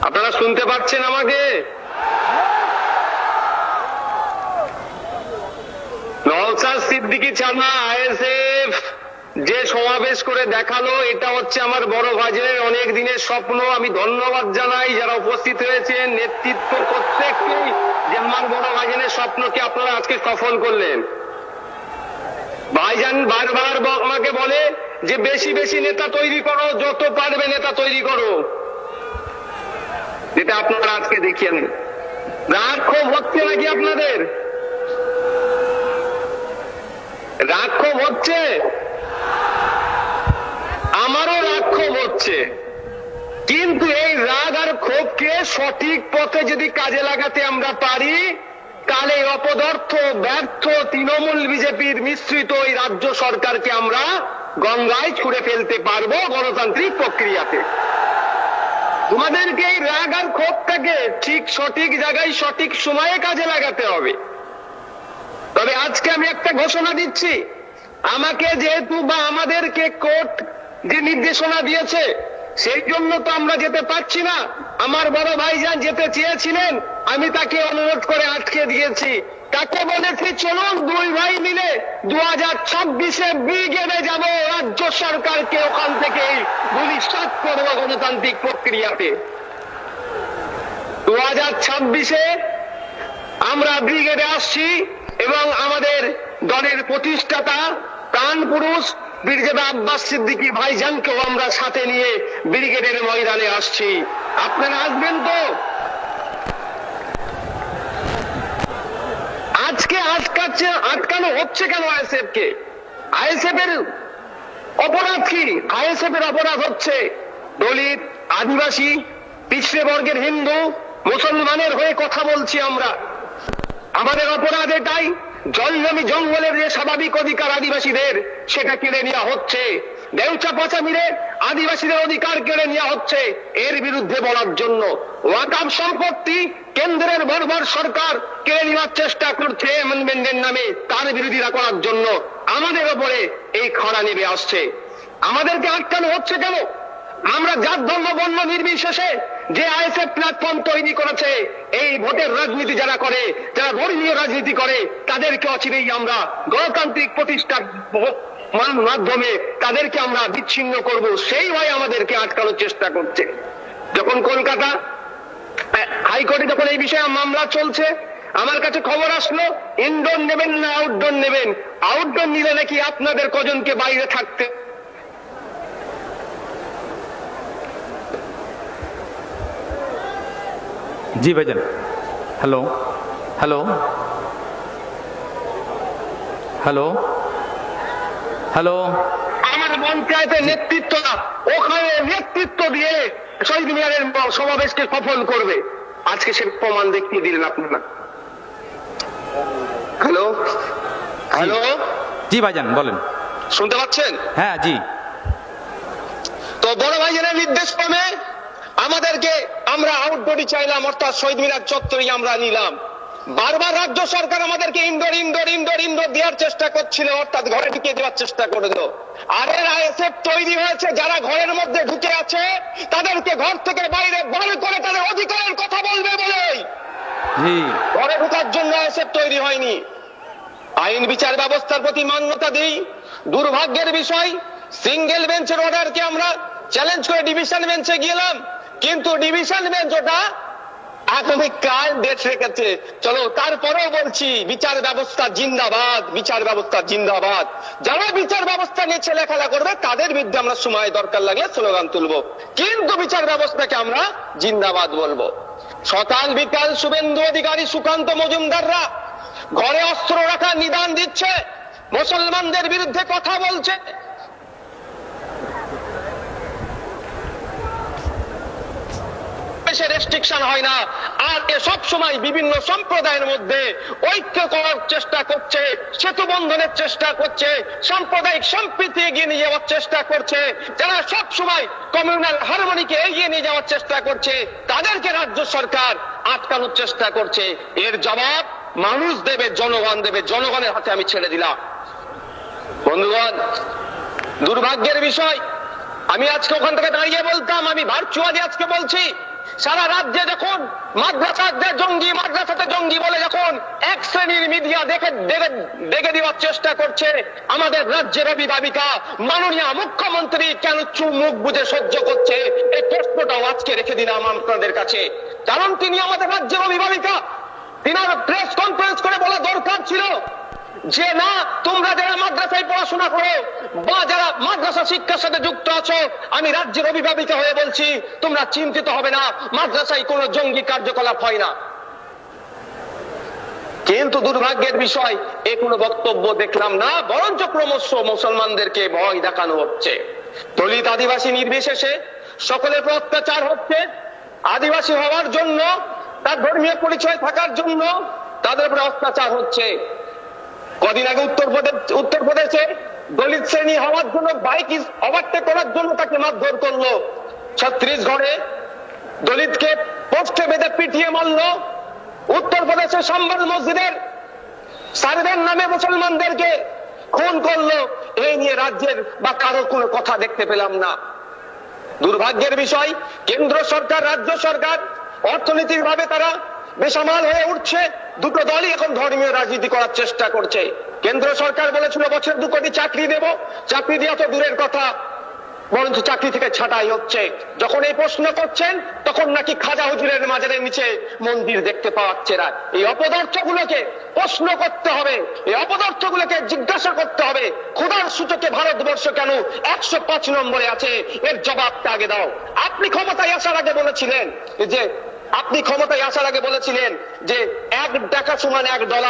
আপনারা শুনতে পাচ্ছেন আমাকে? নওশাদ সিদ্দিকী ছানা আইএসএফ যে সমাবেশ করে দেখালো, এটা হচ্ছে আমার বড় ভাইদের অনেক দিনের স্বপ্ন। আমি ধন্যবাদ জানাই যারা উপস্থিত হয়েছেন, নেতৃত্ব প্রত্যেককেই, যে আমার বড় ভাইজানের স্বপ্নকে আপনারা আজকে সফল করলেন। ভাইজান বারবার আমাকে বলে যে বেশি বেশি নেতা তৈরি করো, যত পারবে নেতা তৈরি করো, যেটা আপনারা আজকে দেখিয়ে নেন। রাগ ক্ষোভ হচ্ছে নাকি আপনাদের? রাগ ক্ষোভ হচ্ছে? আমারও রাগ ক্ষোভ হচ্ছে, কিন্তু এই রাগ আর ক্ষোভকে সঠিক পথে যদি কাজে লাগাতে আমরা পারি, তাহলে অপদার্থ ব্যর্থ তৃণমূল বিজেপির মিশ্রিত এই রাজ্য সরকারকে আমরা গঙ্গায় ছুঁড়ে ফেলতে পারবো গণতান্ত্রিক প্রক্রিয়াতে। তোমাদেরকে এই রাগ আর ক্ষোভটাকে ঠিক সঠিক জায়গায় সঠিক সময়ে কাজে লাগাতে হবে। তবে আজকে আমি একটা ঘোষণা দিচ্ছি, আমাকে যেহেতু বা আমাদেরকে কোর্ট যে নির্দেশনা দিয়েছে, সেই জন্য তো আমরা যেতে পারছি না। আমার বড় ভাইজান যেতে চেয়েছিলেন, আমি তাকে অনুরোধ করে আটকে দিয়েছি। তাকে বলেছি চলুন দুই ভাই মিলে 2026-এ ব্রিগেডে যাব, রাজ্য সরকারকে ওখান থেকে ভূমিষ্ঠ করবো গণতান্ত্রিক প্রক্রিয়াতে। 2026-এ আমরা ব্রিগেডে আসছি এবং আমাদের দলের প্রতিষ্ঠাতা প্রাণ পুরুষ ব্রিগেড আব্বাস সিদ্দিকী ভাইজানকেও আমরা সাথে নিয়ে ব্রিগেডের ময়দানে আসছি। আপনারা আসবেন তো? আজকে আটকানো হচ্ছে কেন আইএসএফ কে? আইএসএফ এর অপরাধ কি? আইএসএফ এর অপরাধ হচ্ছে দলিত, আদিবাসী, পিছড়ে বর্গের হিন্দু, মুসলমানের হয়ে কথা বলছি আমরা। আমাদের অপরাধ এটাই, জলজমি জঙ্গলের যে স্বাভাবিক অধিকার আদিবাসীদের, সেটা কেড়ে নেওয়া হচ্ছে। দেউচা পচামিরে আদিবাসীদের অধিকার কেড়ে নেওয়া হচ্ছে, এর বিরুদ্ধে বলার জন্য। ওয়াকফ সম্পত্তি কেন্দ্রের বর্বর সরকার কেড়ে নেওয়ার চেষ্টা করছে অ্যামেন্ডমেন্টের নামে, তার বিরোধিতা করার জন্য আমাদের ওপরে এই খরা নেমে আসছে। আমাদেরকে আটকানো হচ্ছে কেন? আমরা জাত ধর্ম বর্ণ নির্বিশেষে যে আইএসএফ প্ল্যাটফর্ম তৈরি করেছে, এই ভোটের রাজনীতি যারা করে, যারা ধর্মীয় রাজনীতি করে, তাদেরকে অচিরেই আমরা গণতান্ত্রিক প্রতিষ্ঠার মাধ্যমে তাদেরকে আমরা বিচ্ছিন্ন করব, সেই ভয় আমাদেরকে আটকানোর চেষ্টা করছে। যখন কলকাতা হাইকোর্টে যখন এই বিষয়ে মামলা চলছে, আমার কাছে খবর আসলো ইনডোর নেবেন না আউটডোর নেবেন। আউটডোর নিলে নাকি আপনাদের কজনকে বাইরে থাকতে। জি ভাইজান, হ্যালো হ্যালো হ্যালো হ্যালো। আমার পঞ্চায়েতের নেতৃত্ব না, ওখানে নেতৃত্ব দিয়ে শহীদ মিনারের সমাবেশকে সফল করবে। আজকে সে প্রমাণ দেখিয়ে দিলেন আপনারা। হ্যালো হ্যালো, জি ভাইজান বলেন, শুনতে পাচ্ছেন? হ্যাঁ জি। তো বড় ভাইজানের নির্দেশ ক্রমে আমাদেরকে আমরা আউটডোরই চাইলাম, অর্থাৎ শহীদ মিনার চত্বরই আমরা নিলাম। বারবার রাজ্য সরকার আমাদেরকে ইনডোর ইনডোর ইনডোর ইনডোর দেওয়ার চেষ্টা করছিল, অর্থাৎ ঘরে ঢুকিয়ে দেওয়ার চেষ্টা করে দিল। আর এর আইএসএফ তৈরি হয়েছে, যারা ঘরের মধ্যে ঢুকে আছে তাদেরকে ঘর থেকে বাইরে বার করে তাদের অধিকারের কথা বলবে বলেই ঘরে ঢুকার জন্য আইএসএফ তৈরি হয়নি। আইন বিচার ব্যবস্থার প্রতি মান্যতা দিই। দুর্ভাগ্যের বিষয়, সিঙ্গেল বেঞ্চের অর্ডারকে আমরা চ্যালেঞ্জ করে ডিভিশন বেঞ্চে গেলাম, কিন্তু ডিভিশন বেঞ্চ ওটা আগামীকাল ডেট রেখেছে। চলো, তারপরেও বলছি বিচার ব্যবস্থা জিন্দাবাদ, বিচার ব্যবস্থা জিন্দাবাদ। যারা বিচার ব্যবস্থা নিয়ে ছেলেখেলা করবে তাদের বিরুদ্ধে আমরা সময় দরকার লাগলে স্লোগান তুলবো, কিন্তু বিচার ব্যবস্থাকে আমরা জিন্দাবাদ বলবো। সকাল বিকাল শুভেন্দু অধিকারী, সুকান্ত মজুমদাররা ঘরে অস্ত্র রাখার নিদান দিচ্ছে, মুসলমানদের বিরুদ্ধে কথা বলছে। রেস্ট্রিকশন হয় না, আর এ সব সময় বিভিন্ন সম্প্রদায়ের মধ্যে ঐক্য করার চেষ্টা করছে, সেতু বন্ধনের চেষ্টা করছে, সাম্প্রদায়িক সম্প্রীতি এগিয়ে নিয়ে যাওয়ার চেষ্টা করছে। যারা সব সময় কমিউনাল হারমোনিকে এগিয়ে নিয়ে যাওয়ার চেষ্টা করছে, তাদেরকে রাজ্য সরকার আটকানোর চেষ্টা করছে। এর জবাব মানুষ দেবে, জনগণ দেবে। জনগণের হাতে আমি ছেড়ে দিলাম। বন্ধুগণ, দুর্ভাগ্যের বিষয়, আমি আজকে ওখান থেকে দাঁড়িয়ে বলতাম, আমি ভার্চুয়ালি আজকে বলছি, সারা রাজ্যে যখন মাদ্রাসাতে জঙ্গি বলে যখন এক শ্রেণীর মিডিয়া দেখে দেওয়ার চেষ্টা করছে, আমাদের রাজ্যের অভিভাবিকা মাননীয় মুখ্যমন্ত্রী কেন মুখ বুজে সহ্য করছে, এই প্রশ্নটাও আজকে রেখে দিলাম আপনাদের কাছে। কারণ তিনি আমাদের রাজ্যের অভিভাবিকা, তিনার প্রেস কনফারেন্স করে বলা দরকার ছিল যে না, তোমরা যারা মাদ্রাসায় পড়াশোনা করো বা যারা মাদ্রাসা শিক্ষার সাথে যুক্ত আছো, আমি রাজ্যের অভিভাবিকা হয়ে বলছি, তোমরা চিন্তিত হবে না, মাদ্রাসায় কোনো জঙ্গি কার্যকলাপ হয় না। কিন্তু দুর্ভাগ্যের বিষয়, এ কোনো বক্তব্য দেখলাম না, বরঞ্চ ক্রমশ মুসলমানদেরকে ভয় দেখানো হচ্ছে। দলিত আদিবাসী নির্বিশেষে সকলের উপর অত্যাচার হচ্ছে। আদিবাসী হওয়ার জন্য, তার ধর্মীয় পরিচয় থাকার জন্য তাদের উপরে অত্যাচার হচ্ছে। কদিন আগে উত্তরপ্রদেশে দলিত শ্রেণী হওয়ার জন্য বাইক ওভারটেক করার জন্য তাকে মারধর করলো। ছত্তিশগড়ে দলিতকে পোস্টে বেঁধে পিটিয়ে মারলো। উত্তরপ্রদেশের সম্বল মসজিদের সারদার নামে মুসলমানদেরকে খুন করলো। এই নিয়ে রাজ্যের বা কারোর কোনো কথা দেখতে পেলাম না। দুর্ভাগ্যের বিষয়, কেন্দ্র সরকার, রাজ্য সরকার অর্থনৈতিক ভাবে তারা বেসামাল হয়ে উঠছে। দুটো দলই এখন ধর্মীয় রাজনীতি করার চেষ্টা করছে। কেন্দ্র সরকার বলেছিল বছর 2 কোটি চাকরি দেব, চাকরি দেওয়া তো দূরের কথা, বরঞ্চ চাকরি থেকে ছাঁটাই হচ্ছে। যখন এই প্রশ্ন করছেন, তখন নাকি খাজা হুজুরের মাজারের নিচে মন্দির দেখতে পাওয়াচ্ছে না। এই অপদার্থগুলোকে প্রশ্ন করতে হবে, এই অপদার্থগুলোকে জিজ্ঞাসা করতে হবে, খোদার সূচকে ভারতবর্ষ কেন 105 নম্বরে আছে, এর জবাবটা আগে দাও। আপনি ক্ষমতায় আসার আগে বলেছিলেন যে 1 টাকা সমান $1